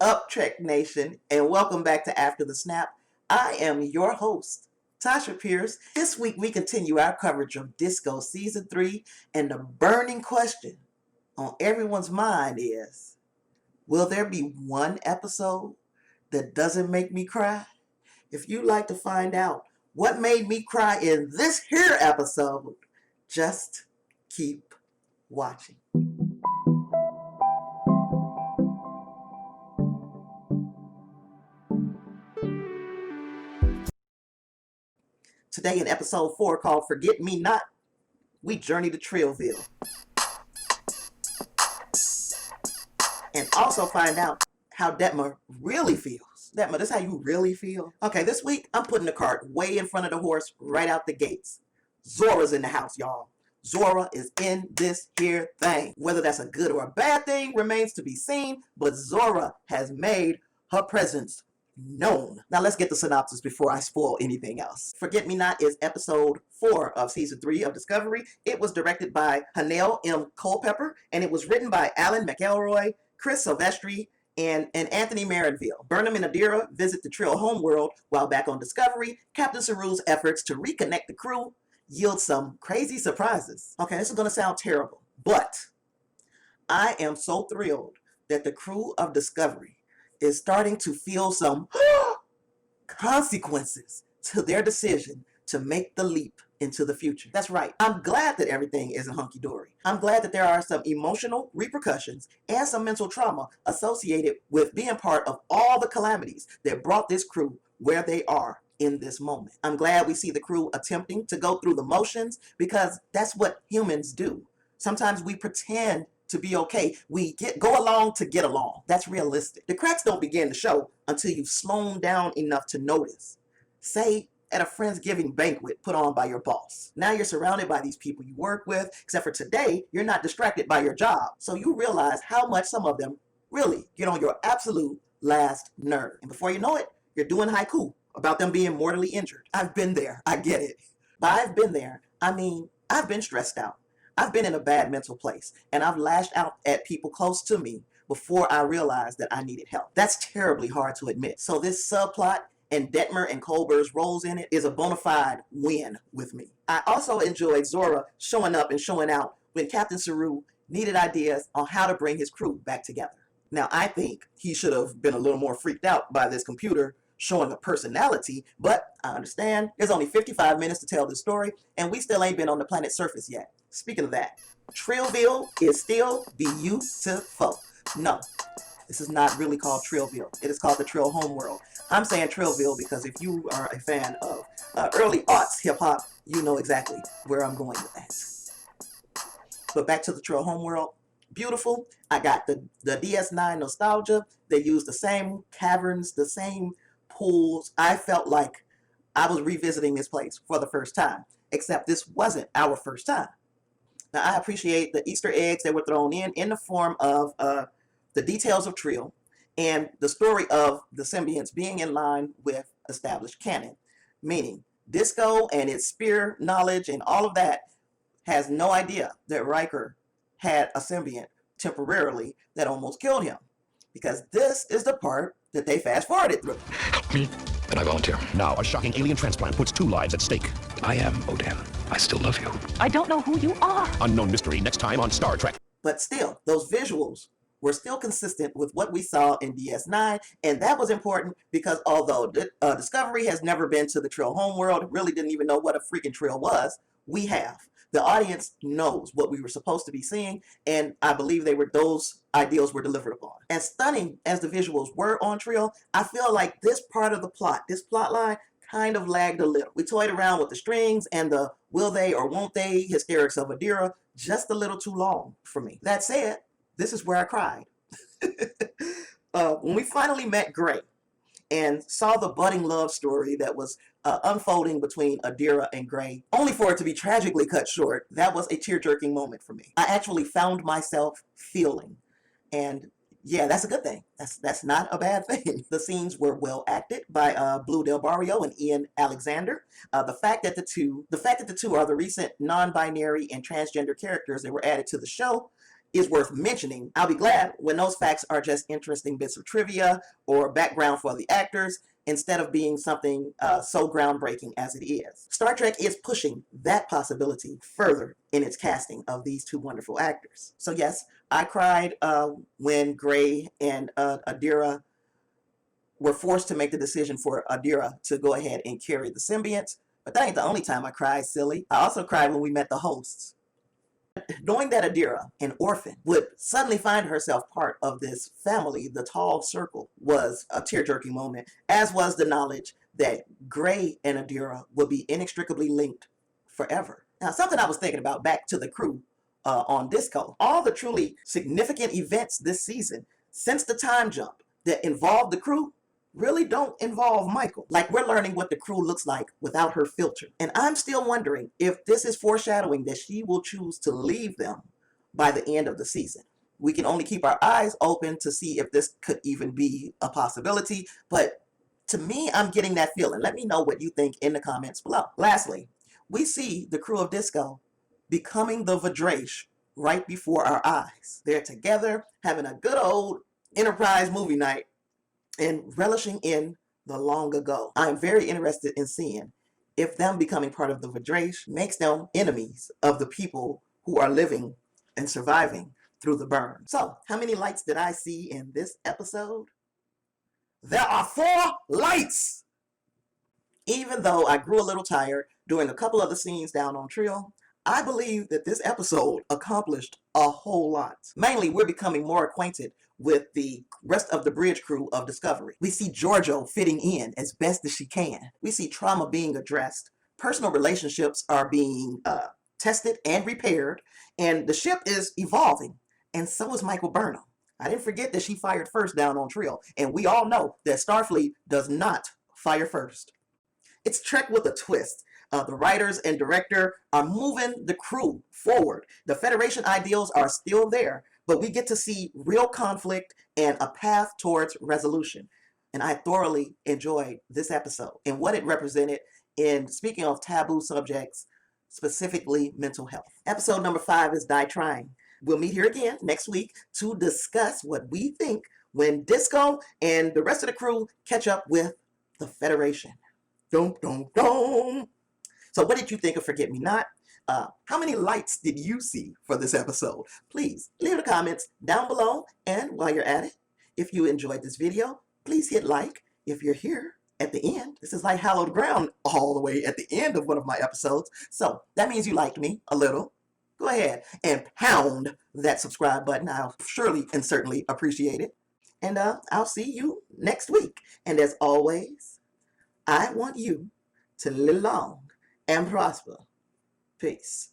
up, Trek Nation, and welcome back to After the Snap. I am your host, Tasha Pierce. This week we continue our coverage of Disco Season 3, and the burning question on everyone's mind is, will there be one episode that doesn't make me cry? If you'd like to find out what made me cry in this here episode, just keep watching. Today in episode 4 called Forget Me Not, we journey to Trillville. And also find out how Detmer really feels. Detmer, this is how you really feel? Okay, this week I'm putting the cart way in front of the horse right out the gates. Zora's in the house, y'all. Zora is in this here thing. Whether that's a good or a bad thing remains to be seen, but Zora has made her presence known. Now let's get the synopsis before I spoil anything else. Forget Me Not is episode 4 of season 3 of Discovery. It was directed by Hanelle M. Culber, and it was written by Alan McElroy, Chris Silvestri, and Anthony Marinville. Burnham and Adira visit the Trill Homeworld while back on Discovery. Captain Saru's efforts to reconnect the crew yield some crazy surprises. Okay, this is going to sound terrible, but I am so thrilled that the crew of Discovery is starting to feel some consequences to their decision to make the leap into the future. That's right. I'm glad that everything isn't hunky-dory. I'm glad that there are some emotional repercussions and some mental trauma associated with being part of all the calamities that brought this crew where they are in this moment. I'm glad we see the crew attempting to go through the motions because that's what humans do. Sometimes we pretend to be okay. We go along to get along. That's realistic. The cracks don't begin to show until you've slowed down enough to notice. Say at a Friendsgiving banquet put on by your boss. Now you're surrounded by these people you work with, except for today, you're not distracted by your job. So you realize how much some of them really get on your absolute last nerve. And before you know it, you're doing haiku about them being mortally injured. I've been there. I get it. But I've been there. I mean, I've been stressed out. I've been in a bad mental place, and I've lashed out at people close to me before I realized that I needed help. That's terribly hard to admit. So this subplot and Detmer and Culber's roles in it is a bona fide win with me. I also enjoyed Zora showing up and showing out when Captain Saru needed ideas on how to bring his crew back together. Now, I think he should have been a little more freaked out by this computer showing a personality, but I understand there's only 55 minutes to tell this story, and we still ain't been on the planet's surface yet. Speaking of that, Trillville is still beautiful. No, this is not really called Trillville. It is called the Trill Homeworld. I'm saying Trillville because if you are a fan of early aughts hip-hop, you know exactly where I'm going with that. But back to the Trill Homeworld. Beautiful. I got the DS9 nostalgia. They used the same caverns, the same pools. I felt like I was revisiting this place for the first time, except this wasn't our first time. Now, I appreciate the Easter eggs that were thrown in the form of the details of Trill and the story of the symbionts being in line with established canon, meaning Disco and its spear knowledge and all of that has no idea that Riker had a symbiont temporarily that almost killed him, because this is the part that they fast-forwarded through. Help me, and I volunteer. Now, a shocking alien transplant puts 2 lives at stake. I am Odan. I still love you. I don't know who you are. Unknown mystery next time on Star Trek. But still, those visuals were still consistent with what we saw in DS9, and that was important because although Discovery has never been to the Trill Homeworld, really didn't even know what a freaking Trill was, we have. The audience knows what we were supposed to be seeing, and I believe those ideals were delivered upon. As stunning as the visuals were on Trill, I feel like this part of the plot, this plot line, kind of lagged a little. We toyed around with the strings and the will they or won't they hysterics of Adira just a little too long for me. That said, this is where I cried. When we finally met Gray and saw the budding love story that was unfolding between Adira and Gray, only for it to be tragically cut short, that was a tear-jerking moment for me. I actually found myself feeling, and yeah, that's a good thing. That's not a bad thing. The scenes were well acted by Blue Del Barrio and Ian Alexander. The fact that the two are the recent non-binary and transgender characters that were added to the show is worth mentioning, I'll be glad when those facts are just interesting bits of trivia or background for the actors instead of being something so groundbreaking as it is. Star Trek is pushing that possibility further in its casting of these two wonderful actors. So yes, I cried when Gray and Adira were forced to make the decision for Adira to go ahead and carry the symbiont. But that ain't the only time I cried, silly. I also cried when we met the hosts. Knowing that Adira, an orphan, would suddenly find herself part of this family, the Tall Circle, was a tear-jerking moment, as was the knowledge that Gray and Adira would be inextricably linked forever. Now, something I was thinking about back to the crew on Disco, all the truly significant events this season, since the time jump that involved the crew, really don't involve Michael. Like, we're learning what the crew looks like without her filter. And I'm still wondering if this is foreshadowing that she will choose to leave them by the end of the season. We can only keep our eyes open to see if this could even be a possibility. But to me, I'm getting that feeling. Let me know what you think in the comments below. Lastly, we see the crew of Disco becoming the Vadrash right before our eyes. They're together, having a good old Enterprise movie night, and relishing in the long ago. I'm very interested in seeing if them becoming part of the Vadrash makes them enemies of the people who are living and surviving through the burn. So, how many lights did I see in this episode? There are 4 lights! Even though I grew a little tired during a couple of the scenes down on Trill, I believe that this episode accomplished a whole lot. Mainly, we're becoming more acquainted with the rest of the bridge crew of Discovery. We see Georgiou fitting in as best as she can. We see trauma being addressed. Personal relationships are being tested and repaired. And the ship is evolving. And so is Michael Burnham. I didn't forget that she fired first down on Trill. And we all know that Starfleet does not fire first. It's Trek with a twist. The writers and director are moving the crew forward. The Federation ideals are still there, but we get to see real conflict and a path towards resolution. And I thoroughly enjoyed this episode and what it represented in speaking of taboo subjects, specifically mental health. Episode number 5 is Die Trying. We'll meet here again next week to discuss what we think when Disco and the rest of the crew catch up with the Federation. Dum, dum, dum. So what did you think of Forget Me Not? How many lights did you see for this episode? Please leave the comments down below. And while you're at it, if you enjoyed this video, please hit like. If you're here at the end, this is like hallowed ground all the way at the end of one of my episodes. So that means you liked me a little. Go ahead and pound that subscribe button. I'll surely and certainly appreciate it. And I'll see you next week. And as always, I want you to live long and prosper. Peace.